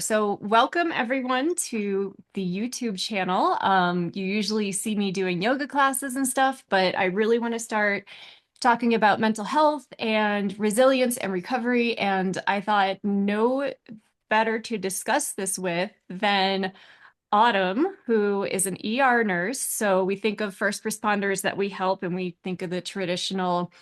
So welcome everyone to the YouTube channel. You usually see me doing yoga classes and stuff, but I really want to start talking about mental health and resilience and recovery. And I thought no better to discuss this with than Autumn, who is an ER nurse. So we think of first responders that we help, and we think of the traditional,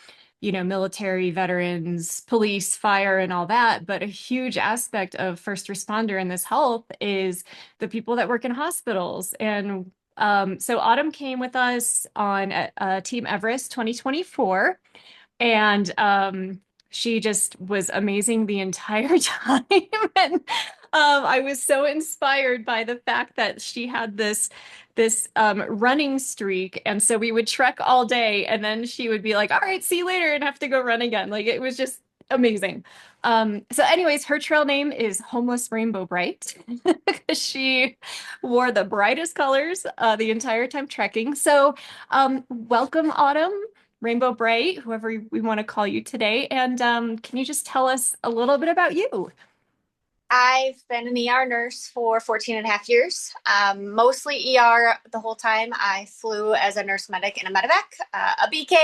military, veterans, police, fire, and all that. But a huge aspect of first responder in this health is the people that work in hospitals. And so Autumn came with us on Team Everest 2024. And she just was amazing the entire time. And I was so inspired by the fact that she had this running streak. And so we would trek all day, and then she would be like, all right, see you later, and have to go run again. Like it was just amazing. So anyways, her trail name is Homeless Rainbow Bright because she wore the brightest colors the entire time trekking. So welcome, Autumn. Rainbow Bright, whoever we want to call you today. And can you just tell us a little bit about you? I've been an ER nurse for 14 and a half years, mostly ER the whole time. I flew as a nurse medic and a medevac, a BK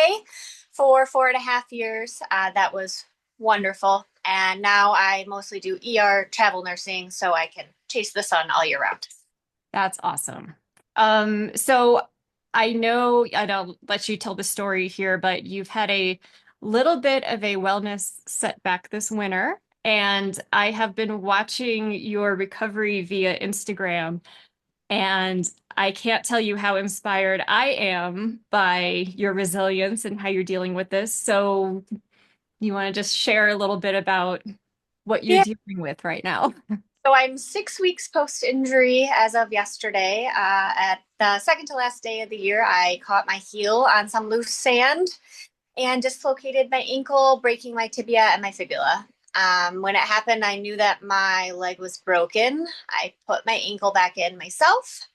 for 4.5 years. That was wonderful. And now I mostly do ER travel nursing so I can chase the sun all year round. That's awesome. So I know I don't let you tell the story here, but you've had a little bit of a wellness setback this winter, and I have been watching your recovery via Instagram, and I can't tell you how inspired I am by your resilience and how you're dealing with this. So you want to just share a little bit about what you're Yeah. dealing with right now? So I'm 6 weeks post injury as of yesterday. At the second to last day of the year, I caught my heel on some loose sand and dislocated my ankle, breaking my tibia and my fibula. When it happened, I knew that my leg was broken. I put my ankle back in myself,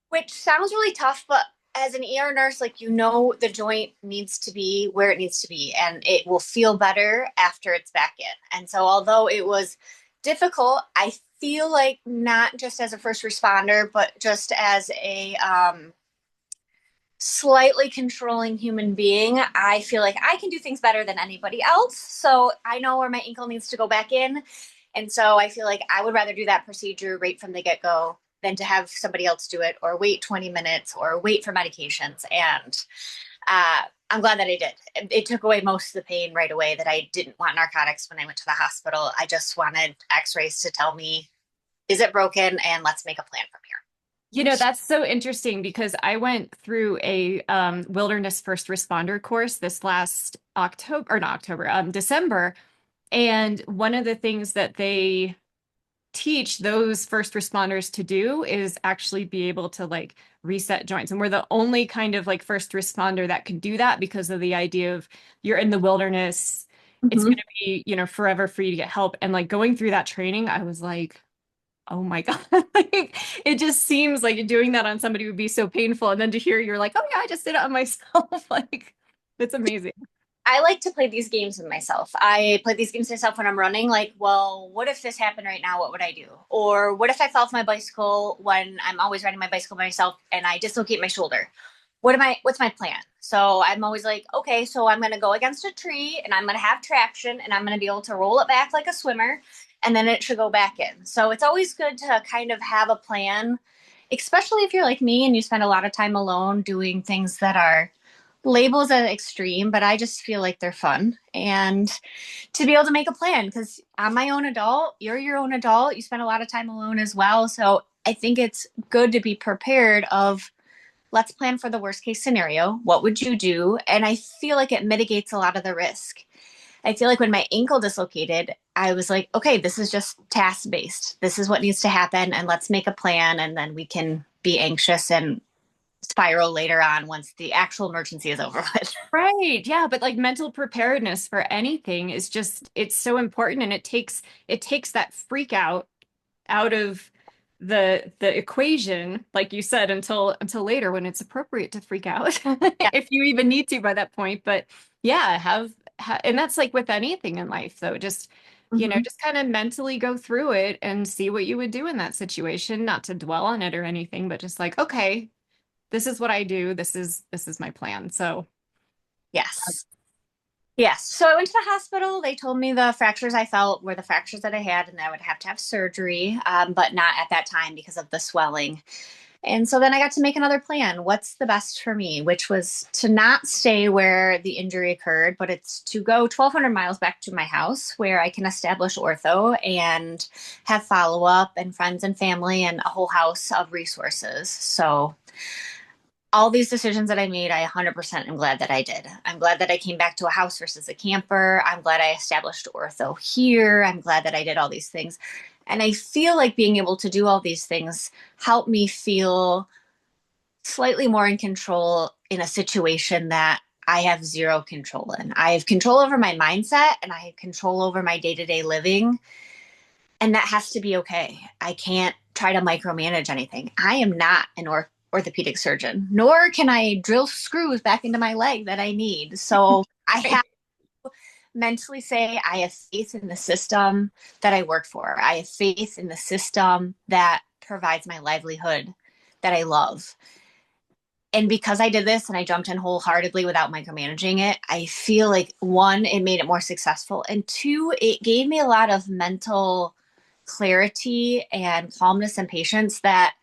which sounds really tough, but as an ER nurse, like the joint needs to be where it needs to be, and it will feel better after it's back in. And so, although it was difficult, I feel like not just as a first responder, but just as a slightly controlling human being, I feel like I can do things better than anybody else. So I know where my ankle needs to go back in. And so I feel like I would rather do that procedure right from the get go than to have somebody else do it or wait 20 minutes or wait for medications. And I'm glad that I did. It took away most of the pain right away that I didn't want narcotics when I went to the hospital. I just wanted x-rays to tell me, is it broken? And let's make a plan from here. That's so interesting because I went through a wilderness first responder course this last October, or not October, December. And one of the things that they teach those first responders to do is actually be able to like reset joints. And we're the only kind of like first responder that can do that because of the idea of you're in the wilderness. It's going Mm-hmm. to be, forever for you to get help. And like going through that training, I was like, oh my God. Like it just seems like doing that on somebody would be so painful. And then to hear you're like, oh yeah, I just did it on myself. Like it's amazing. I like to play these games with myself. I play these games myself when I'm running. Like, well, what if this happened right now? What would I do? Or what if I fell off my bicycle when I'm always riding my bicycle by myself and I dislocate my shoulder? What's my plan? So I'm always like, okay, so I'm going to go against a tree and I'm going to have traction and I'm going to be able to roll it back like a swimmer and then it should go back in. So it's always good to kind of have a plan, especially if you're like me and you spend a lot of time alone doing things that are labels as extreme, but I just feel like they're fun. And to be able to make a plan, because I'm my own adult, you're your own adult, you spend a lot of time alone as well. So I think it's good to be prepared of let's plan for the worst case scenario. What would you do? And I feel like it mitigates a lot of the risk. I feel like when my ankle dislocated, I was like, okay, this is just task based. This is what needs to happen. And let's make a plan. And then we can be anxious and spiral later on once the actual emergency is over with. Right. Yeah. But like mental preparedness for anything is just, it's so important. And it takes that freak out of the equation, like you said, until later when it's appropriate to freak out, Yeah. if you even need to by that point. But yeah, and that's like with anything in life, though, just Hmm. just kind of mentally go through it and see what you would do in that situation, not to dwell on it or anything, but just like, okay, this is what I do. This is my plan. So, Yes. Yes. So I went to the hospital. They told me the fractures I felt were the fractures that I had, and that I would have to have surgery, but not at that time because of the swelling. And so then I got to make another plan. What's the best for me? Which was to not stay where the injury occurred, but it's to go 1,200 miles back to my house where I can establish ortho and have follow up and friends and family and a whole house of resources. So all these decisions that I made, I 100% am glad that I did. I'm glad that I came back to a house versus a camper. I'm glad I established ortho here. I'm glad that I did all these things. And I feel like being able to do all these things helped me feel slightly more in control in a situation that I have zero control in. I have control over my mindset and I have control over my day to day living. And that has to be okay. I can't try to micromanage anything. I am not an orthopedic surgeon, nor can I drill screws back into my leg that I need. So I have to mentally say, I have faith in the system that I work for. I have faith in the system that provides my livelihood that I love. And because I did this and I jumped in wholeheartedly without micromanaging it, I feel like one, it made it more successful. And two, it gave me a lot of mental clarity and calmness and patience that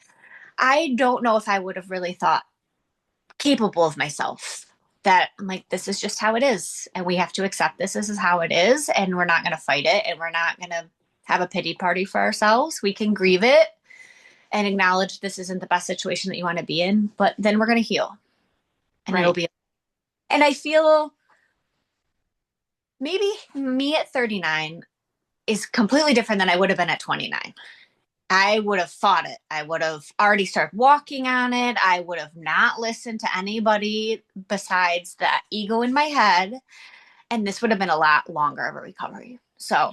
I don't know if I would have really thought capable of myself. That I'm like, this is just how it is. And we have to accept this. This is how it is. And we're not going to fight it. And we're not going to have a pity party for ourselves. We can grieve it and acknowledge this isn't the best situation that you want to be in, but then we're going to heal and it'll right. be. And I feel maybe me at 39 is completely different than I would have been at 29. I would have fought it. I would have already started walking on it. I would have not listened to anybody besides that ego in my head. And this would have been a lot longer of a recovery. So,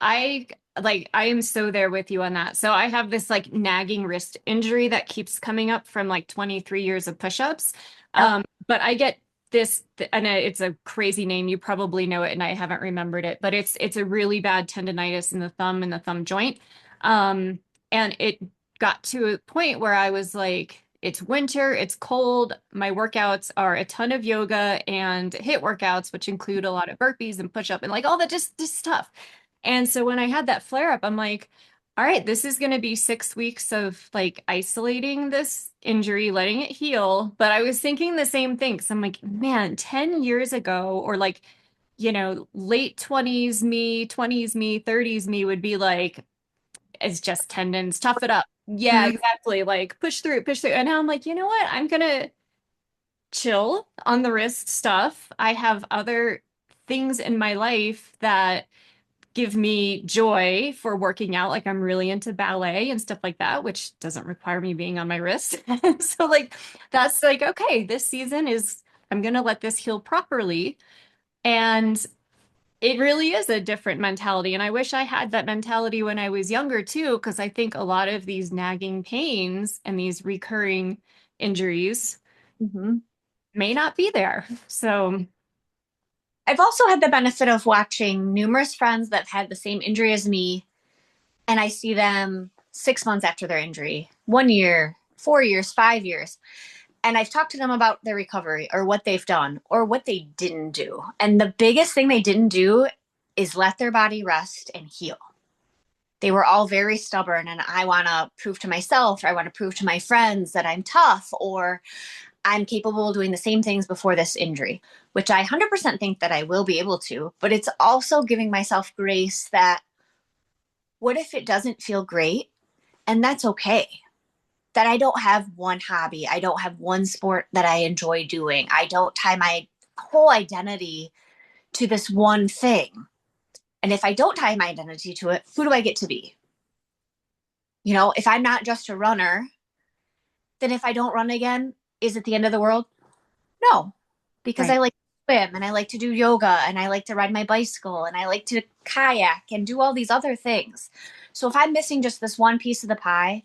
I I am so there with you on that. So I have this like nagging wrist injury that keeps coming up from like 23 years of push-ups. yep. But I get this, and it's a crazy name. You probably know it, and I haven't remembered it, but it's a really bad tendonitis in the thumb and the thumb joint. Um, and it got to a point where I was like, it's winter, it's cold. My workouts are a ton of yoga and HIIT workouts, which include a lot of burpees and push up and like all that just stuff. And so when I had that flare up, I'm like, all right, this is going to be 6 weeks of like isolating this injury, letting it heal. But I was thinking the same thing. Cause I'm like, man, 10 years ago, or like, late 20s me, 20s me, 30s me would be like, it's just tendons, tough it up. Yeah, Mhm. exactly. Like push through, push through. And now I'm like, you know what? I'm gonna chill on the wrist stuff. I have other things in my life that give me joy for working out. Like I'm really into ballet and stuff like that, which doesn't require me being on my wrist. So like that's like, okay, this season is I'm gonna let this heal properly. And it really is a different mentality. And I wish I had that mentality when I was younger too, because I think a lot of these nagging pains and these recurring injuries Mhm. may not be there. So, I've also had the benefit of watching numerous friends that have had the same injury as me, and I see them 6 months after their injury, 1 year, 4 years, 5 years. And I've talked to them about their recovery or what they've done or what they didn't do. And the biggest thing they didn't do is let their body rest and heal. They were all very stubborn, and I want to prove to myself, or I want to prove to my friends that I'm tough or I'm capable of doing the same things before this injury, which I 100% think that I will be able to. But it's also giving myself grace that what if it doesn't feel great? And that's okay. That I don't have one hobby. I don't have one sport that I enjoy doing. I don't tie my whole identity to this one thing. And if I don't tie my identity to it, who do I get to be? If I'm not just a runner, then if I don't run again, is it the end of the world? No, because I right. like to swim and I like to do yoga and I like to ride my bicycle and I like to kayak and do all these other things. So if I'm missing just this one piece of the pie,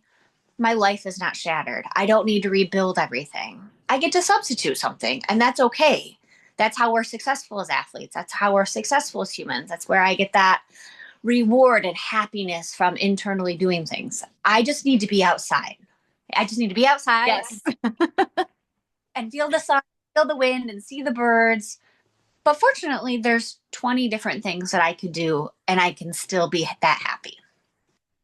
my life is not shattered. I don't need to rebuild everything. I get to substitute something, and that's okay. That's how we're successful as athletes. That's how we're successful as humans. That's where I get that reward and happiness from internally doing things. I just need to be outside. I just need to be outside Yes. and feel the sun, feel the wind, and see the birds. But fortunately, there's 20 different things that I could do, and I can still be that happy.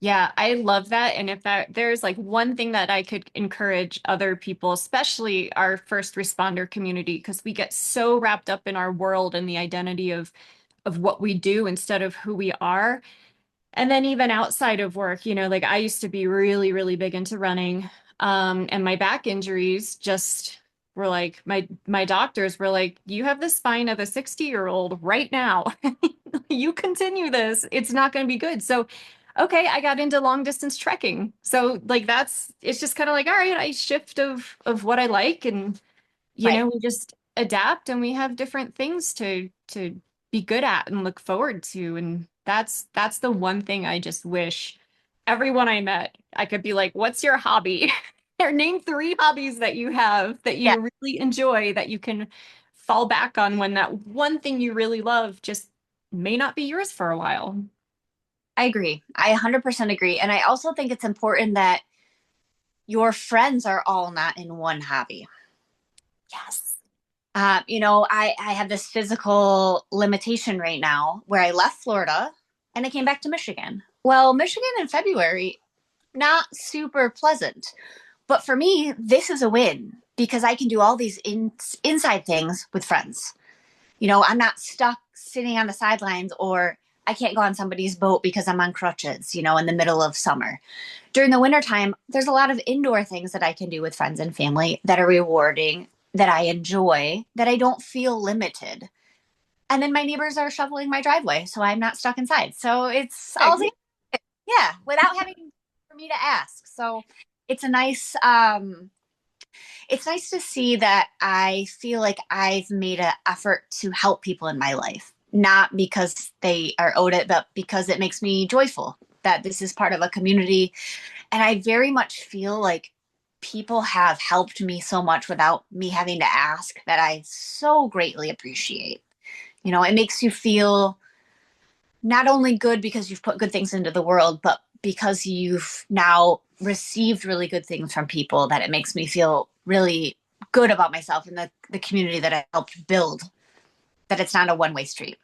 Yeah, I love that. And if there's like one thing that I could encourage other people, especially our first responder community, because we get so wrapped up in our world and the identity of what we do instead of who we are. And then even outside of work, like I used to be really, really big into running. And my back injuries just were like my doctors were like, you have the spine of a 60-year-old right now. You continue this, it's not going to be good. So, okay, I got into long distance trekking. So like it's just kind of like, all right, I shift of what I like and Right. we just adapt and we have different things to be good at and look forward to. And that's the one thing I just wish everyone I met, I could be like, what's your hobby? Or name three hobbies that you have that Yeah, you really enjoy that you can fall back on when that one thing you really love just may not be yours for a while. I agree. I 100% agree. And I also think it's important that your friends are all not in one hobby. Yes. I have this physical limitation right now where I left Florida and I came back to Michigan. Well, Michigan in February, not super pleasant. But for me, this is a win because I can do all these inside things with friends. I'm not stuck sitting on the sidelines, or I can't go on somebody's boat because I'm on crutches, in the middle of summer. During the wintertime, there's a lot of indoor things that I can do with friends and family that are rewarding, that I enjoy, that I don't feel limited. And then my neighbors are shoveling my driveway, so I'm not stuck inside. So it's all, yeah, without having for me to ask. So it's a nice it's nice to see that I feel like I've made an effort to help people in my life, not because they are owed it, but because it makes me joyful that this is part of a community. And I very much feel like people have helped me so much without me having to ask, that I so greatly appreciate. It makes you feel not only good because you've put good things into the world, but because you've now received really good things from people, that it makes me feel really good about myself and the community that I helped build, that it's not a one-way street.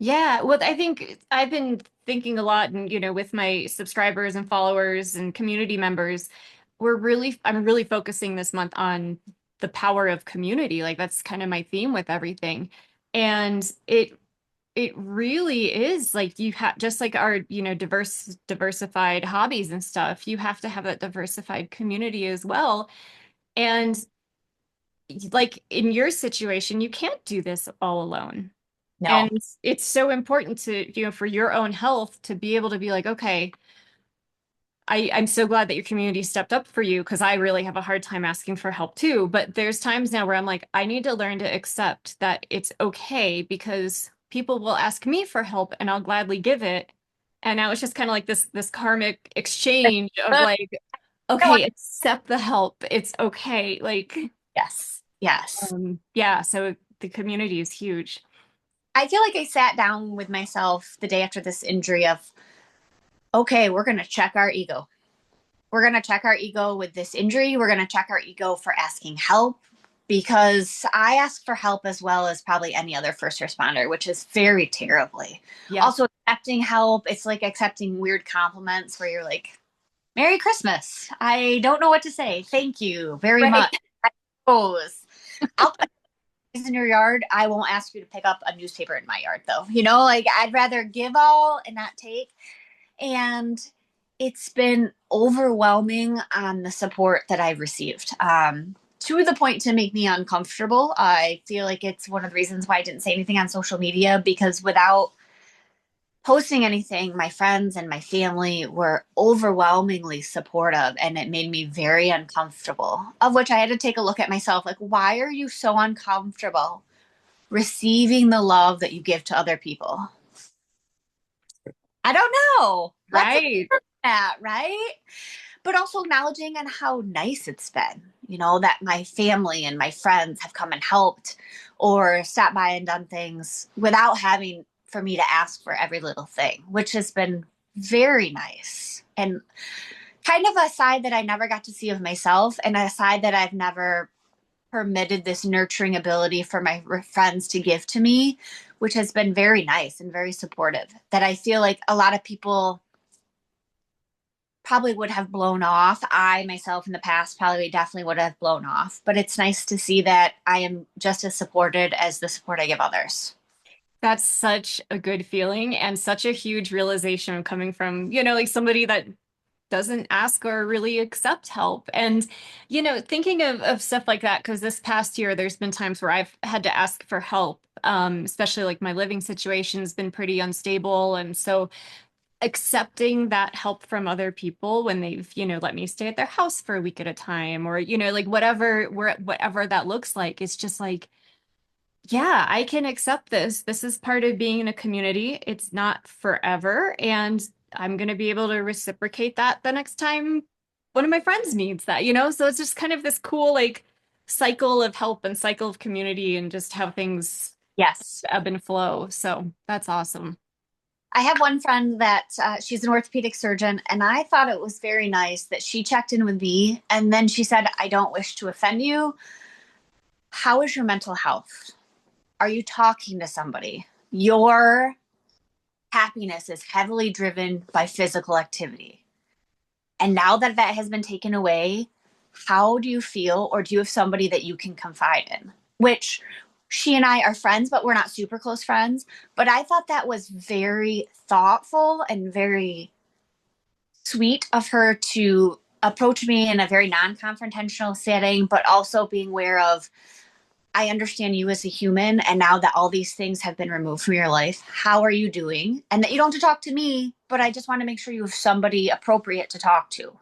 Yeah, well, I think I've been thinking a lot, and with my subscribers and followers and community members, I'm really focusing this month on the power of community. Like that's kind of my theme with everything. And it really is like you have just like our, diversified hobbies and stuff. You have to have that diversified community as well. And like in your situation, you can't do this all alone. No. And it's so important to, for your own health to be able to be like, okay, I'm so glad that your community stepped up for you because I really have a hard time asking for help too. But there's times now where I'm like, I need to learn to accept that it's okay because people will ask me for help and I'll gladly give it. And now it's just kind of like this karmic exchange of like, okay, accept the help. It's okay. Like, Yes. Yes. yeah, so the community is huge. I feel like I sat down with myself the day after this injury of, okay, we're going to check our ego. We're going to check our ego with this injury. We're going to check our ego for asking help, because I ask for help as well as probably any other first responder, which is very terribly. Yes. Also, accepting help, it's like accepting weird compliments where you're like, Merry Christmas. I don't know what to say. Thank you very Right. much. I suppose. I'll put things in your yard. I won't ask you to pick up a newspaper in my yard, though. Like I'd rather give all and not take. And it's been overwhelming on the support that I've received. To the point to make me uncomfortable. I feel like it's one of the reasons why I didn't say anything on social media, because without posting anything, my friends and my family were overwhelmingly supportive, and it made me very uncomfortable. Of which I had to take a look at myself, like, why are you so uncomfortable receiving the love that you give to other people? I don't know. Let's look Right. at that, right? But also acknowledging and how nice it's been, that my family and my friends have come and helped or sat by and done things without having for me to ask for every little thing, which has been very nice and kind of a side that I never got to see of myself and a side that I've never permitted this nurturing ability for my friends to give to me, which has been very nice and very supportive. That I feel like a lot of people probably would have blown off. I myself in the past probably definitely would have blown off, but it's nice to see that I am just as supported as the support I give others. That's such a good feeling and such a huge realization coming from, like somebody that doesn't ask or really accept help. And, thinking of stuff like that, because this past year, there's been times where I've had to ask for help, especially like my living situation has been pretty unstable. And so accepting that help from other people when they've, let me stay at their house for a week at a time, or, like whatever that looks like, it's just like, yeah, I can accept this. This is part of being in a community. It's not forever. And I'm going to be able to reciprocate that the next time one of my friends needs that. So it's just kind of this cool, like, cycle of help and cycle of community and just how things Yes. ebb and flow. So that's awesome. I have one friend that she's an orthopedic surgeon, and I thought it was very nice that she checked in with me and then she said, I don't wish to offend you. How is your mental health? Are you talking to somebody? Your happiness is heavily driven by physical activity. And now that that has been taken away, how do you feel? Or do you have somebody that you can confide in? Which she and I are friends, but we're not super close friends. But I thought that was very thoughtful and very sweet of her to approach me in a very non confrontational setting, but also being aware of I understand you as a human. And now that all these things have been removed from your life, how are you doing? And that you don't have to talk to me, but I just want to make sure you have somebody appropriate to talk to.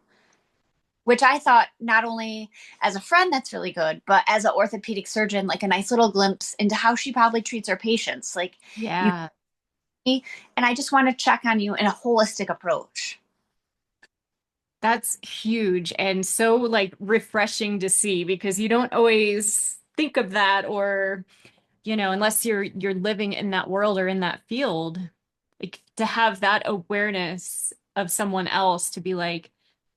Which I thought not only as a friend, that's really good, but as an orthopedic surgeon, like a nice little glimpse into how she probably treats her patients. Like, you, Yeah, and I just want to check on you in a holistic approach. that's huge and so like refreshing to see because you don't always think of that or unless you're living in that world or in that field, like to have that awareness of someone else to be like,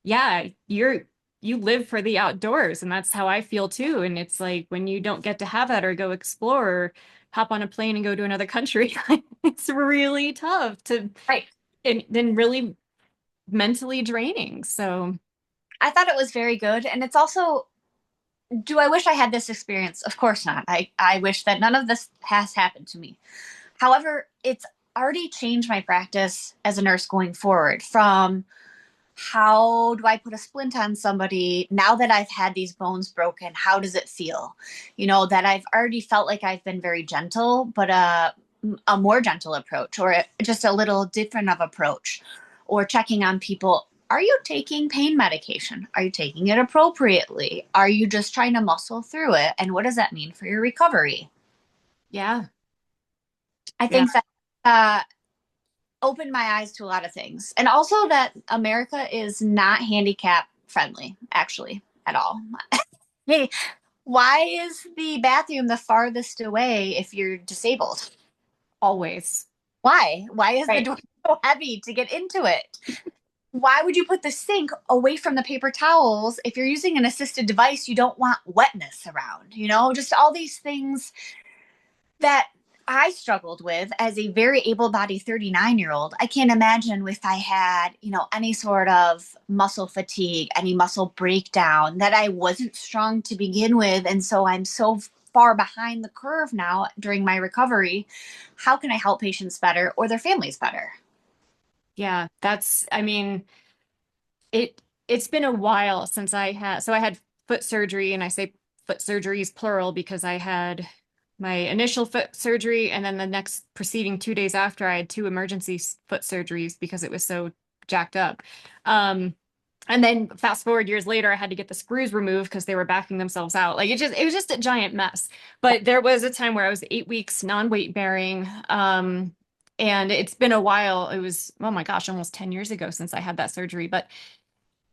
yeah, you live for the outdoors and that's how I feel too. And it's like when you don't get to have that or go explore or hop on a plane and go to another country, it's really tough to Right. and then really mentally draining. So I thought it was very good. And it's also, do I wish I had this experience? Of course not. I wish that none of this has happened to me. However, it's already changed my practice as a nurse going forward from how do I put a splint on somebody now that I've had these bones broken? How does it feel? That I've already felt like I've been very gentle, but a more gentle approach or just a little different of approach or checking on people. Are you taking pain medication? Are you taking it appropriately? Are you just trying to muscle through it? And what does that mean for your recovery? yeah, I yeah, think that uh, opened my eyes to a lot of things. And also that America is not handicap friendly, actually, at all. Hey, why is the bathroom the farthest away if you're disabled? always. Why? Why is the Right. door so heavy to get into it? Why would you put the sink away from the paper towels? If you're using an assisted device, you don't want wetness around, just all these things that I struggled with as a very able bodied 39-year-old. I can't imagine if I had, any sort of muscle fatigue, any muscle breakdown, that I wasn't strong to begin with. And so I'm so far behind the curve now during my recovery. How can I help patients better or their families better? Yeah, I mean, it's been a while since I had foot surgery and I say foot surgeries plural because I had my initial foot surgery and then the next preceding 2 days after I had two emergency foot surgeries because it was so jacked up. Um, and then fast forward years later, I had to get the screws removed because they were backing themselves out. Like it was just a giant mess. But there was a time where I was 8 weeks non-weight bearing. And it's been a while. It was, oh my gosh, almost 10 years ago since I had that surgery. But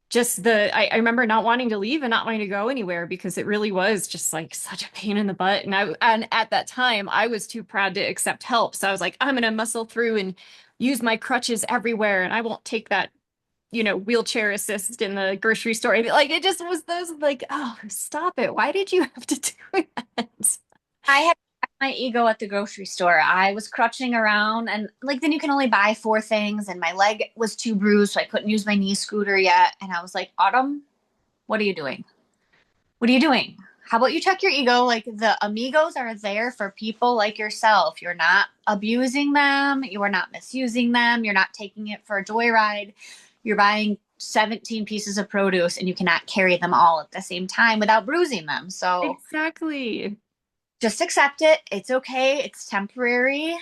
just I remember not wanting to leave and not wanting to go anywhere because it really was just like such a pain in the butt. And at that time I was too proud to accept help. So I was like, I'm gonna muscle through and use my crutches everywhere and I won't take that, wheelchair assist in the grocery store. Like it just was those like, oh, stop it. Why did you have to do that? I had my ego at the grocery store. I was crutching around and like then you can only buy four things and my leg was too bruised, so I couldn't use my knee scooter yet. And I was like, Autumn, what are you doing? What are you doing? How about you check your ego? Like the amigos are there for people like yourself. You're not abusing them. You are not misusing them. You're not taking it for a joyride. You're buying 17 pieces of produce and you cannot carry them all at the same time without bruising them. So Exactly. just accept it. It's okay. It's temporary.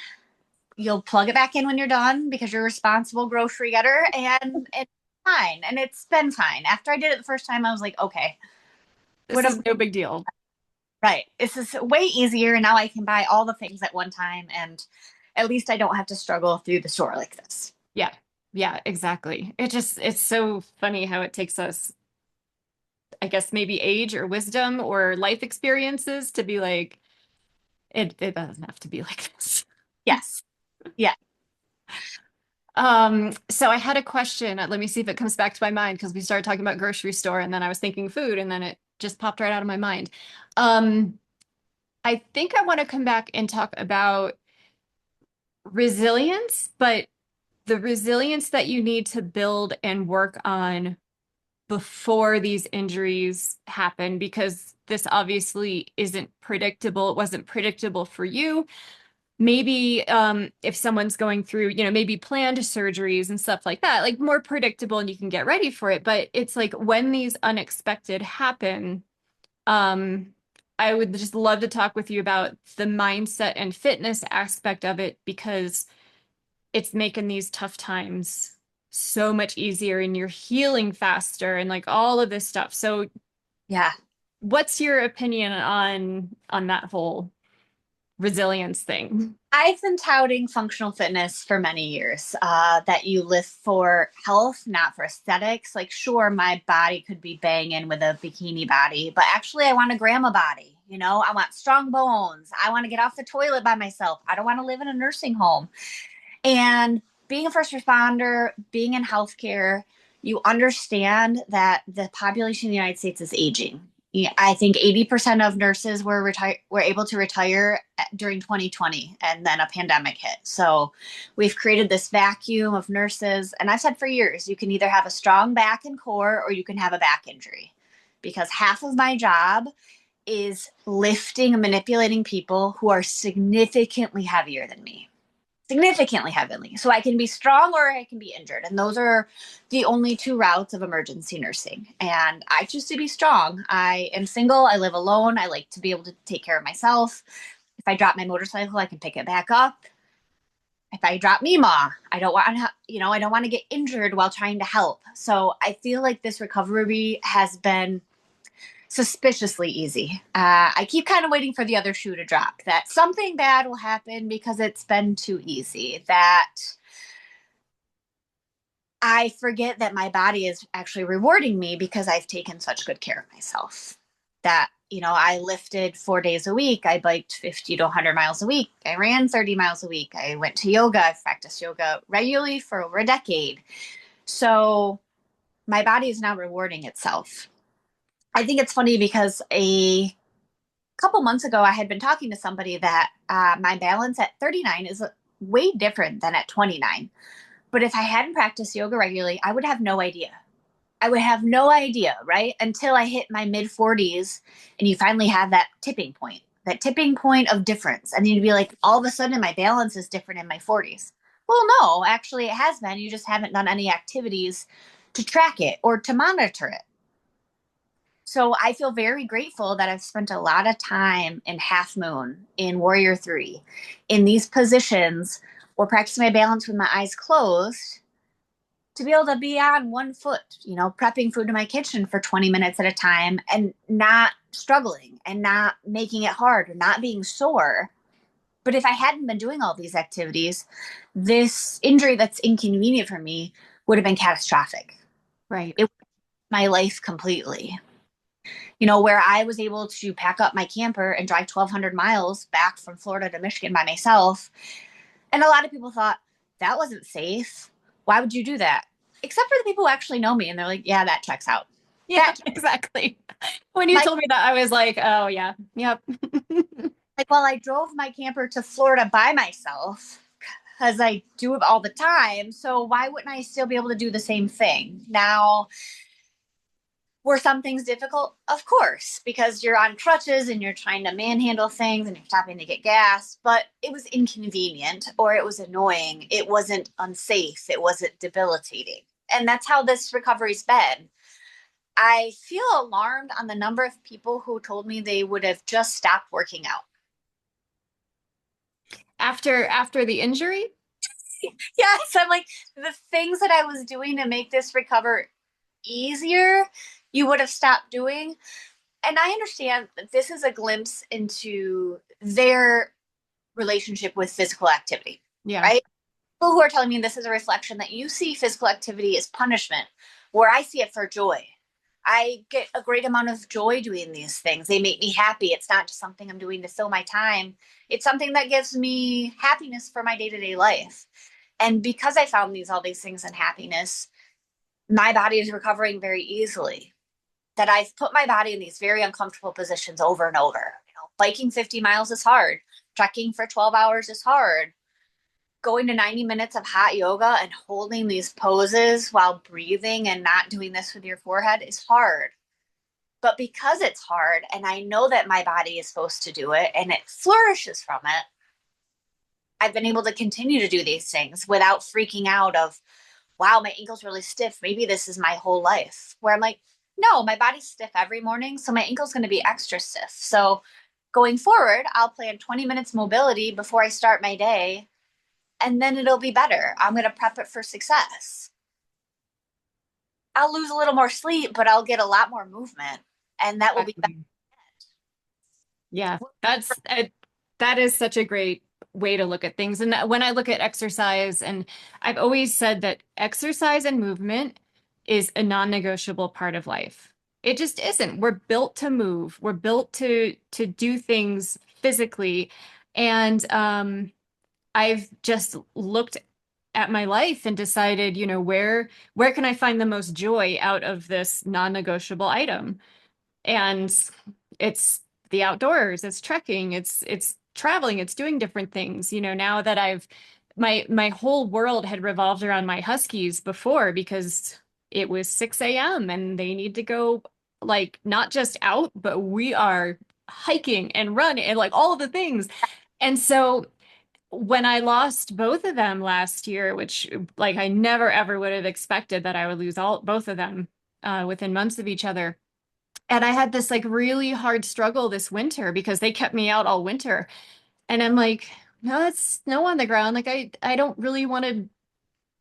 You'll plug it back in when you're done because you're a responsible grocery getter and it's fine. And it's been fine. After I did it the first time, I was like, okay, This would is have no big deal. right. This is way easier. And now I can buy all the things at one time. And at least I don't have to struggle through the store like this. Yeah. Yeah, exactly. It's so funny how it takes us, I guess maybe age or wisdom or life experiences to be like, it doesn't have to be like this. Yes. Yeah. So I had a question. Let me see if it comes back to my mind because we started talking about grocery store and then I was thinking food and then it just popped right out of my mind. Um, I think I want to come back and talk about resilience, but the resilience that you need to build and work on before these injuries happen, because this obviously isn't predictable. It wasn't predictable for you. Maybe if someone's going through, maybe planned surgeries and stuff like that, like more predictable and you can get ready for it. But it's like when these unexpected happen, um, I would just love to talk with you about the mindset and fitness aspect of it because it's making these tough times so much easier and you're healing faster and like all of this stuff. So Yeah. what's your opinion on that whole resilience thing? I've been touting functional fitness for many years, that you live for health, not for aesthetics. Like, sure, my body could be banging with a bikini body, but actually, I want a grandma body. You know, I want strong bones. I want to get off the toilet by myself. I don't want to live in a nursing home. And being a first responder, being in healthcare, you understand that the population of the United States is aging. Yeah, I think 80% of nurses were able to retire during 2020 and then a pandemic hit. So we've created this vacuum of nurses. And I've said for years, you can either have a strong back and core or you can have a back injury because half of my job is lifting and manipulating people who are significantly heavier than me, significantly heavily. So I can be strong or I can be injured. And those are the only two routes of emergency nursing. And I choose to be strong. I am single. I live alone. I like to be able to take care of myself. If I drop my motorcycle, I can pick it back up. If I drop Mima, I don't want to, I don't want to get injured while trying to help. So I feel like this recovery has been suspiciously easy. I keep kind of waiting for the other shoe to drop, that something bad will happen because it's been too easy, that I forget that my body is actually rewarding me because I've taken such good care of myself. That, I lifted 4 days a week. I biked 50 to 100 miles a week. I ran 30 miles a week. I went to yoga. I've practiced yoga regularly for over a decade. So my body is now rewarding itself. I think it's funny because a couple months ago, I had been talking to somebody that my balance at 39 is way different than at 29. But if I hadn't practiced yoga regularly, I would have no idea. I would have no idea, right? Until I hit my mid 40s and you finally have that tipping point of difference. And you'd be like, all of a sudden, my balance is different in my 40s. Well, no, actually, it has been. You just haven't done any activities to track it or to monitor it. So I feel very grateful that I've spent a lot of time in Half Moon, in Warrior 3, in these positions or practicing my balance with my eyes closed to be able to be on one foot, prepping food in my kitchen for 20 minutes at a time and not struggling and not making it hard or not being sore. But if I hadn't been doing all these activities, this injury that's inconvenient for me would have been catastrophic. Right. my life completely. Where I was able to pack up my camper and drive 1,200 miles back from Florida to Michigan by myself. And a lot of people thought that wasn't safe. Why would you do that? Except for the people who actually know me and they're like, yeah, that checks out. Yeah, That exactly. When you like told me that, I was like, oh yeah, yep. while I drove my camper to Florida by myself because I do it all the time. So why wouldn't I still be able to do the same thing? Now, were some things difficult? Of course, because you're on crutches and you're trying to manhandle things and you're stopping to get gas, but it was inconvenient or it was annoying. It wasn't unsafe. It wasn't debilitating. And that's how this recovery's been. I feel alarmed on the number of people who told me they would have just stopped working out. After the injury? Yes, I'm like, the things that I was doing to make this recover easier, you would have stopped doing. And I understand that this is a glimpse into their relationship with physical activity, Yeah. right? People who are telling me this is a reflection that you see physical activity as punishment, where I see it for joy. I get a great amount of joy doing these things. They make me happy. It's not just something I'm doing to fill my time. It's something that gives me happiness for my day-to-day life. And because I found all these things in happiness, my body is recovering very easily. That I've put my body in these very uncomfortable positions over and over. Biking 50 miles is hard. Trekking for 12 hours is hard. Going to 90 minutes of hot yoga and holding these poses while breathing and not doing this with your forehead is hard. But because it's hard and I know that my body is supposed to do it and it flourishes from it, I've been able to continue to do these things without freaking out of, wow, my ankle's really stiff. Maybe this is my whole life. Where I'm like, no, my body's stiff every morning. So my ankle's going to be extra stiff. So going forward, I'll plan 20 minutes mobility before I start my day, and then it'll be better. I'm going to prep it for success. I'll lose a little more sleep, but I'll get a lot more movement, and that will be better. Exactly. Yeah, that is such a great way to look at things. And when I look at exercise, and I've always said that exercise and movement is a non-negotiable part of life. It just isn't. We're built to move. We're built to do things physically. And I've just looked at my life and decided, where can I find the most joy out of this non-negotiable item? And it's the outdoors, it's trekking, it's traveling, it's doing different things. Now that my whole world had revolved around my huskies before because it was 6 a.m. and they need to go, like, not just out, but we are hiking and running and like all of the things. And so when I lost both of them last year, which, like, I never ever would have expected that I would lose all both of them within months of each other. And I had this like really hard struggle this winter because they kept me out all winter. And I'm like, no, it's snow on the ground. Like I don't really want to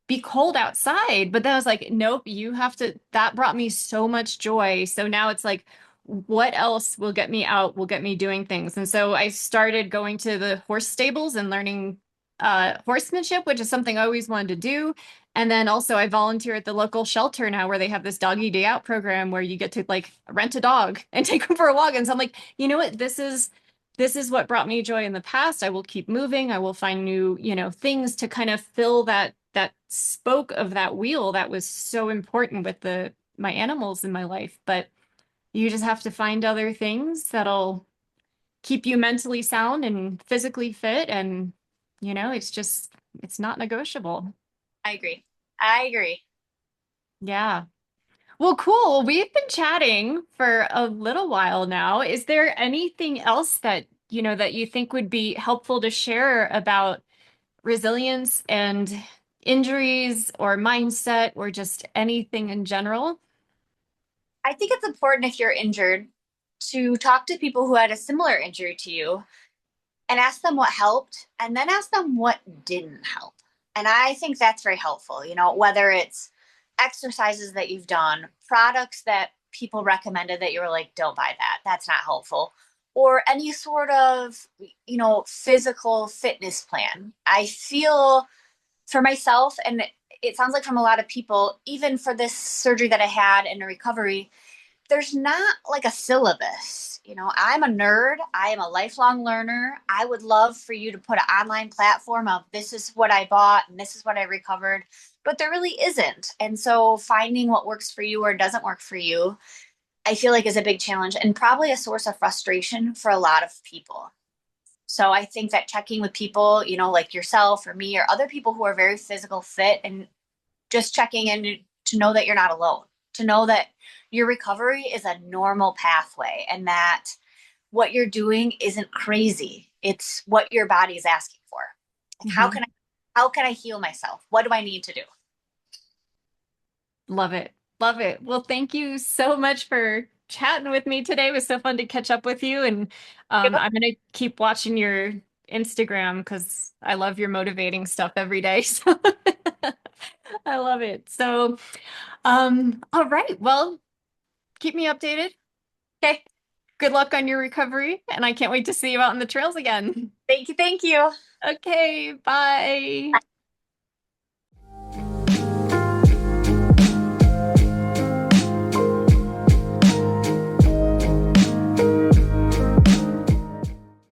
be cold outside. But then I was like, nope, you have to. That brought me so much joy. So now it's like, what else will get me out, will get me doing things? And so I started going to the horse stables and learning horsemanship, which is something I always wanted to do. And then also I volunteer at the local shelter now where they have this doggy day out program where you get to like rent a dog and take them for a walk. And so I'm like, you know what? This is what brought me joy in the past. I will keep moving. I will find new, things to kind of fill that spoke of that wheel that was so important with the my animals in my life. But you just have to find other things that'll keep you mentally sound and physically fit. And, it's not negotiable. I agree. I agree. Yeah. Well, cool. We've been chatting for a little while now. Is there anything else that you think would be helpful to share about resilience and injuries or mindset or just anything in general? I think it's important if you're injured to talk to people who had a similar injury to you and ask them what helped and then ask them what didn't help. And I think that's very helpful, whether it's exercises that you've done, products that people recommended that you were like, don't buy that. That's not helpful. Or any sort of, physical fitness plan. I feel for myself, and it sounds like from a lot of people, even for this surgery that I had and a recovery, there's not like a syllabus. You know, I'm a nerd. I am a lifelong learner. I would love for you to put an online platform of this is what I bought and this is what I recovered, but there really isn't. And so finding what works for you or doesn't work for you, I feel like is a big challenge and probably a source of frustration for a lot of people. So I think that checking with people, you know, like yourself or me or other people who are very physical fit and just checking in to know that you're not alone, to know that your recovery is a normal pathway and that what you're doing isn't crazy. It's what your body is asking for. Like Mhm. how can I heal myself? What do I need to do? Love it. Love it. Well, thank you so much for chatting with me today. It was so fun to catch up with you. And Yep. I'm going to keep watching your Instagram because I love your motivating stuff every day. So I love it. So, all right. Well, keep me updated. Okay. Good luck on your recovery. And I can't wait to see you out on the trails again. Thank you. Thank you. Okay. Bye.